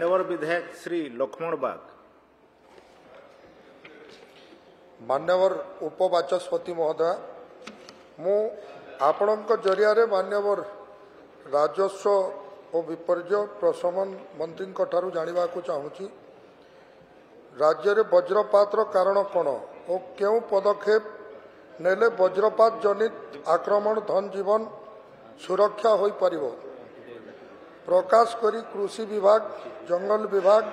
मान्यवर विधायक श्री लक्ष्मण बाग। मान्यवर उपबाचस्पति महोदय, मु आपणक जरिया मान्यवर राजस्व और विपर्य प्रशमन मंत्री जानवा चाहूँगी राज्य में वज्रपात कारण कौन और क्यों पदक्षेप नेले वज्रपात जनित आक्रमण धन जीवन सुरक्षा हो पारिबो। प्रकाश करी कृषि विभाग, जंगल विभाग,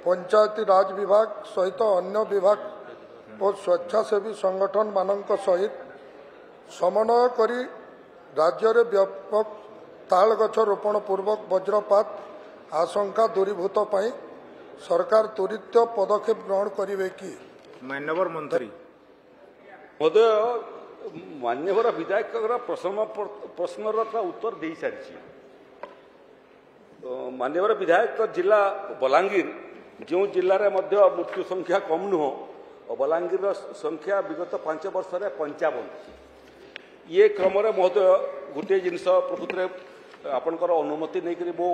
पंचायती राज विभाग सहित अन्य विभाग और स्वेच्छासेवी संगठन मानक सहित समन्वय करी राज्य में व्यापक ताल गछ रोपण पूर्वक वज्रपात आशंका दूरीभूत पाई सरकार त्वरित पदक्षेप ग्रहण करेंगे कि? मान्यवर मंत्री महोदय, मान्यवर विधायक प्रश्नर उत्तर दे सारी। मान्यवर विधायक जिला बलांगीर जो जिले में मृत्यु संख्या कम नुह, बलांगीर संख्या विगत 5 वर्ष 55। ये क्रम महोदय गोटे जिनस प्रकृत आपणकर अनुमति नहीं मो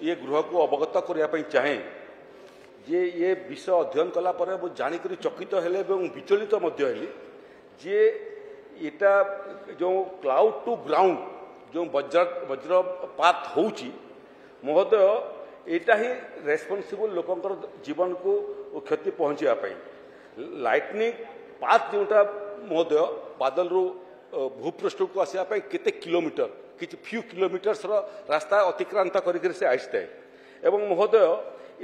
ये गृह को अवगत करने चाहे जे ये विषय अध्ययन कलापर मु जाणिक चकित हेले विचलित हेली जे एटा जो क्लाउड टू ग्राउंड जो वज्रपात होउची महोदय एटा ही रेस्पॉन्सिबल लोकंकर जीवन को क्षति पहुंचापी। लाइटनिंग पाथ जोटा महोदय बादल रु भूपृष्ठ को आसवाई केते किलोमीटर किसी फ्यू किलोमीटर्स रास्ता अतिक्रांत करके से आसता एवं महोदय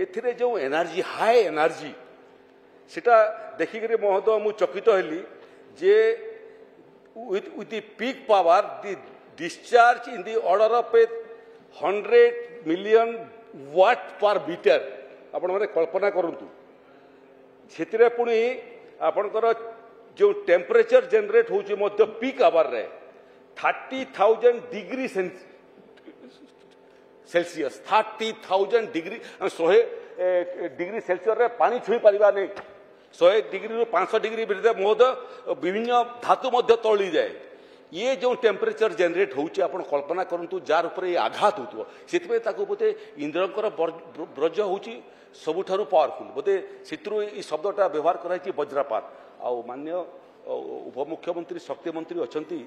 एथिरे जो एनर्जी हाई एनर्जी सेटा देखिक महोदय मु चकित हेली जे with the peak power the discharge in the order of 100 million watt per meter आपण माने कल्पना करंतु सेतिरे पुणी आपणकर जो टेम्परेचर जनरेट होची मध्य पीक आवर रे 30,000 degree Celsius 30,000 degree 100 degree Celsius रे पानी छुई परिबा नै 100 डिग्री रु 500 डिग्री भितर महोदय विभिन्न धातु मध्य तली जाए। ये जो टेम्परेचर जनरेट होउची आपण कल्पना करंतु जार ऊपर ये आघात होतो सेतबे ताको बोते इंद्रकर ब्रज होउची सबुठारु पावरफुल बोते सेत्रु ई शब्दटा व्यवहार कराई वज्रपात। आ मान्य उपमुख्यमंत्री शक्ति मंत्री अछंती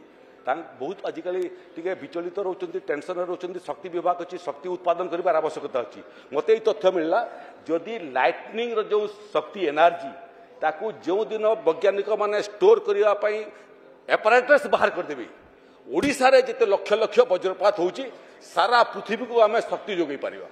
बहुत आजिकल टे विचलित रोचंती टेंशन रोचंती शक्ति विभाग अच्छी शक्ति उत्पादन कर आवश्यकता अच्छी मत ये तथ्य मिलला जदि लाइटनिंग जो शक्ति एनर्जी ताकू जो दिन वैज्ञानिक माने स्टोर करने एपरेटस बाहर करदेवे ओडिशा रे जिते लक्ष लक्ष वज्रपात होउची सारा पृथ्वी को आम शक्ति जोगई पारिबा।